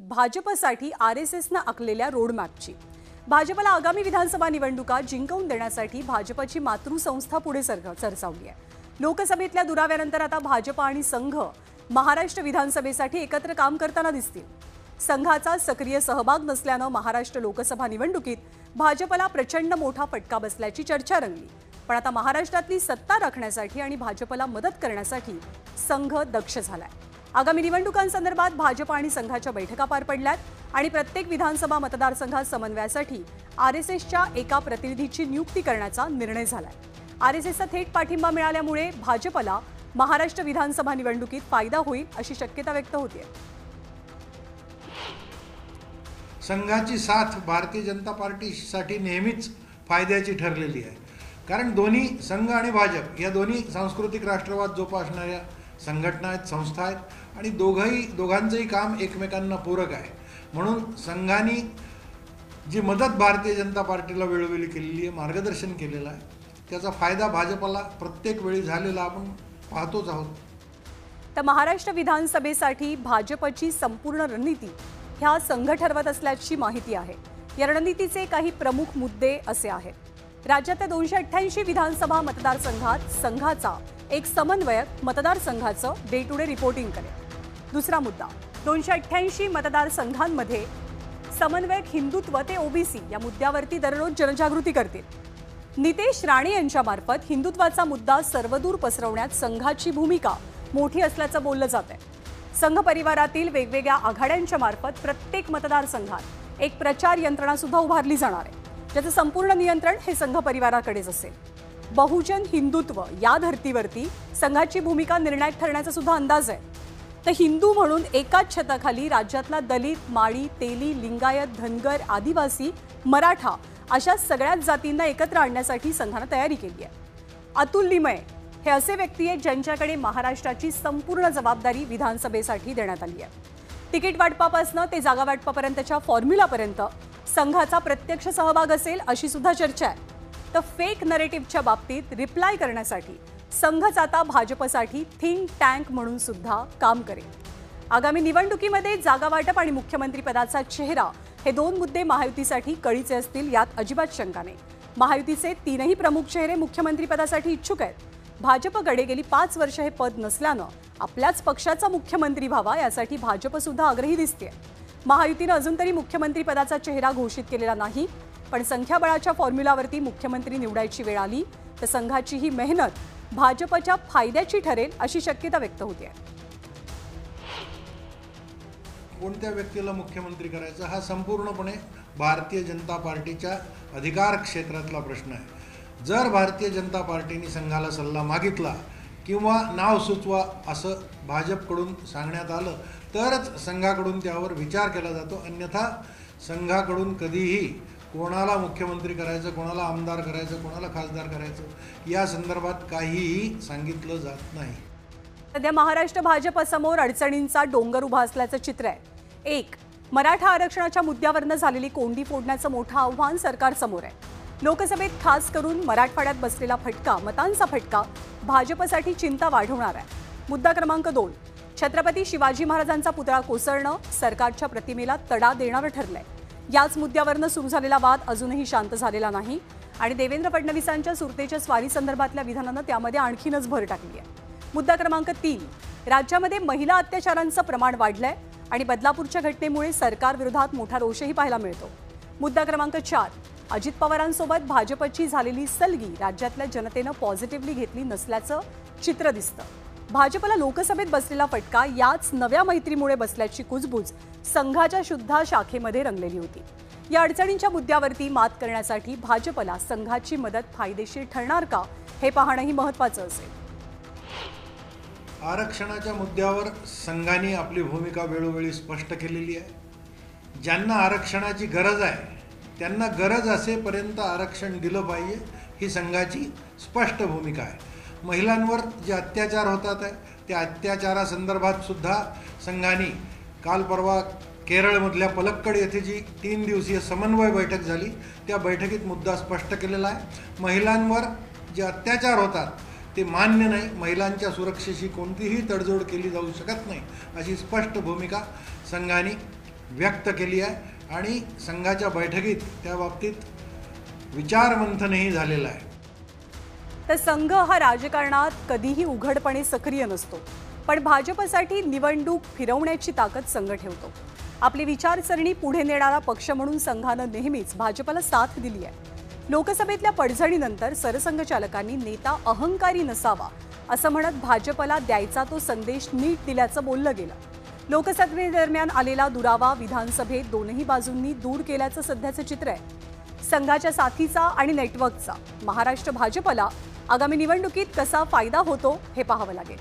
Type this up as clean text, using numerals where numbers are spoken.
भाजपसाठी आरएसएसनं आखलेल्या रोडमॅपची। भाजपला आगामी विधानसभा निवडणुका जिंकवून देण्यासाठी भाजपची मातृसंस्था पुढे सरसावली आहे। लोकसभेतल्या दुराव्यानंतर आता भाजप आणि संघ महाराष्ट्र विधानसभेसाठी एकत्र काम करताना दिसतील। संघाचा सक्रिय सहभाग नसल्यानं महाराष्ट्र लोकसभा निवडणुकीत भाजपला प्रचंड मोठा फटका बसल्याची चर्चा रंगली। पण आता महाराष्ट्रातली सत्ता राखण्यासाठी आणि भाजपला मदत करण्यासाठी संघ दक्ष झालाय। आगामी निवडणुकांसंदर्भात भाजप आणि संघाच्या बैठका पार पडल्यात आणि प्रत्येक विधानसभा मतदारसंघात समन्वयासाठी आरएसएसच्या एका प्रतिनिधीची नियुक्ती करण्याचा निर्णय झालाय। आरएसएसचा थेट पाठिंबा मिळाल्यामुळे भाजपला महाराष्ट्र विधानसभा निवडणुकीत फायदा होईल अशी शक्यता व्यक्त होते। संघाची साथ भारतीय जनता पार्टीसाठी नेहमीच फायद्याची ठरलेली आहे, कारण दोन्ही संघ आणि भाजप या दोन्ही सांस्कृतिक राष्ट्रवाद जोपासणाऱ्या संघटना आहेत, संस्था आहेत आणि दोघांचंही काम एकमेकांना पूरक आहे। म्हणून संघाने जी मदत भारतीय जनता पार्टीला वेळोवेळी केलेली आहे, मार्गदर्शन केलेलं आहे, त्याचा फायदा भाजपला प्रत्येक वेळी झालेला आपण पाहतोच आहोत। तर महाराष्ट्र विधानसभेसाठी भाजपची संपूर्ण रणनीती ह्या संघ ठरवत असल्याची माहिती आहे। या रणनीतीचे काही प्रमुख मुद्दे असे आहेत। राज्यातल्या 288 विधानसभा मतदारसंघात संघाचा एक समन्वयक मतदारसंघाचं डे टू डे रिपोर्टिंग करेल। दुसरा मुद्दा, 288 मतदारसंघांमध्ये समन्वयक हिंदुत्व ते ओबीसी या मुद्द्यावरती दररोज जनजागृती करतील। नितेश राणे यांच्या मार्फत हिंदुत्वाचा मुद्दा सर्वदूर पसरवण्यात संघाची भूमिका मोठी असल्याचं बोललं जात आहे। संघ परिवारातील वेगवेगळ्या आघाड्यांच्या मार्फत प्रत्येक मतदारसंघात एक प्रचार यंत्रणा सुद्धा उभारली जाणार आहे, ज्याचं संपूर्ण नियंत्रण हे संघ परिवाराकडेच असेल। बहुजन हिंदुत्व या धर्तीवरती संघाची भूमिका निर्णायक ठरण्याचा सुद्धा अंदाज आहे। तर हिंदू म्हणून एकाच छताखाली राज्यातला दलित, माळी, तेली, लिंगायत, धनगर, आदिवासी, मराठा अशा सगळ्याच जातींना एकत्र आणण्यासाठी संघाने तयारी केली आहे। अतुल लिमये हे असे व्यक्ती आहेत ज्यांच्याकडे महाराष्ट्राची संपूर्ण जबाबदारी विधानसभेसाठी देण्यात आली आहे। तिकीट वाटपापासून ते जागा वाटपापर्यंतच्या फॉर्म्युलापर्यंत संघाचा प्रत्यक्ष सहभाग असेल अशी सुद्धा चर्चा आहे। तर फेक नरेटिव्हच्या बाबतीत रिप्लाय करण्यासाठी संघच आता भाजपसाठी थिंक टँक म्हणून सुद्धा काम करेल। आगामी निवडणुकीमध्ये जागा वाटप आणि मुख्यमंत्री पदाचा चेहरा हे दोन मुद्दे महायुतीसाठी कळीचे असतील यात अजिबात शंका नाही। महायुतीचे तीनही प्रमुख चेहरे मुख्यमंत्री पदासाठी इच्छुक आहेत। भाजपकडे गेली 5 वर्ष हे पद नसल्यानं आपल्याच पक्षाचा मुख्यमंत्री व्हावा यासाठी भाजप सुद्धा आग्रही दिसते। महायुतीने अजून तरी मुख्यमंत्री पदाचा चेहरा घोषित केलेला नाही, पण संख्याबळाच्या फॉर्म्युलावरती मुख्यमंत्री निवडायची वेळ आली तर संघाची ही मेहनत भाजपच्या फायद्याची ठरेल अशी शक्यता व्यक्त होते। कोणत्या व्यक्तीला मुख्यमंत्री करायचं हा संपूर्णपणे भारतीय जनता पार्टीच्या अधिकार क्षेत्रातला प्रश्न आहे। जर भारतीय जनता पार्टीने संघाला सल्ला मागितला किंवा नाव सुचवा असं भाजपकडून सांगण्यात आलं तरच संघाकडून त्यावर विचार केला जातो, अन्यथा संघाकडून कधीही कोणाला मुख्यमंत्री करायचं, कोणाला आमदार करायचं, कोणाला खासदार करायचं या संदर्भात काहीही सांगितलं जात नाही। सध्या महाराष्ट्र भाजपसमोर अडचणींचा डोंगर उभा असल्याचं चित्र आहे। एक, मराठा आरक्षणाच्या मुद्द्यावरनं झालेली कोंडी फोडण्याचं मोठं आव्हान सरकारसमोर आहे। लोकसभेत खास करून मराठवाड्यात बसलेला फटका, मतांचा फटका भाजपसाठी चिंता वाढवणार आहे। मुद्दा क्रमांक 2, छत्रपती शिवाजी महाराजांचा पुतळा कोसळणं सरकारच्या प्रतिमेला तडा देणारं ठरलंय। याच मुद्द्यावरनं सुरू झालेला वाद अजूनही शांत झालेला नाही आणि देवेंद्र फडणवीसांच्या सुरतेच्या स्वारी संदर्भातल्या विधानानं त्यामध्ये आणखीनच भर टाकली आहे। मुद्दा क्रमांक 3, राज्यामध्ये महिला अत्याचारांचं प्रमाण वाढलंय आणि बदलापूरच्या घटनेमुळे सरकार विरोधात मोठा रोषही पाहायला मिळतो। मुद्दा क्रमांक 4, अजित पवारांसोबत भाजपची झालेली सलगी राज्यातल्या जनतेनं पॉझिटिव्हली घेतली नसल्याचं चित्र दिसतं। भाजपला लोकसभेत बसलेला फटका याच नव्या मैत्रीमुळे बसल्याची कुजबूज संघाच्या शुद्ध शाखेमध्ये रंगलेली होती। या अडचणींच्या मुद्द्यावरती मात करण्यासाठी भाजपला संघाची मदत फायदेशीर ठरणार का हे पाहणंही महत्त्वाचं असेल। आरक्षणाच्या मुद्द्यावर संघाने आपली भूमिका वेळोवेळी स्पष्ट केलेली आहे। ज्यांना आरक्षणाची गरज आहे त्यांना गरज असेपर्यंत आरक्षण दिलं पाहिजे ही संघाची स्पष्ट भूमिका आहे। महिलांवर जे अत्याचार होतात त्या अत्याचारासंदर्भात सुद्धा संघाने काल परवा केरळमधल्या पलक्कड येथे जी 3 दिवसीय समन्वय बैठक झाली त्या बैठकीत मुद्दा स्पष्ट केलेला आहे। महिलांवर जे अत्याचार होतात ते मान्य नाही, महिलांच्या सुरक्षेशी कोणतीही तडजोड केली जाऊ शकत नाही अशी स्पष्ट भूमिका संघाने व्यक्त केली आहे आणि संघाच्या बैठकीत त्या बाबतीत विचारमंथनही झालेलं आहे. तर संघ हा राजकारणात कधीही उघडपणे सक्रिय नसतो, पण भाजपसाठी निवडणूक फिरवण्याची ताकद संघ ठेवतो. आपली विचारसरणी पुढे नेणारा पक्ष म्हणून संघानं नेहमीच भाजपला साथ दिली आहे. लोकसभेतल्या पडझडीनंतर सरसंघचालकांनी नेता अहंकारी नसावा असं म्हणत भाजपला द्यायचा तो संदेश नीट दिल्याचं बोललं गेलं. लोकसभेदरम्यान आलेला दुरावा विधानसभेत दोनही बाजूंनी दूर केल्याचं सध्याचं चित्र आहे. संघाच्या साथीचा आणि नेटवर्कचा महाराष्ट्र भाजपला आगामी निवडणुकीत कसा फायदा होतो हे पाहावं लागेल.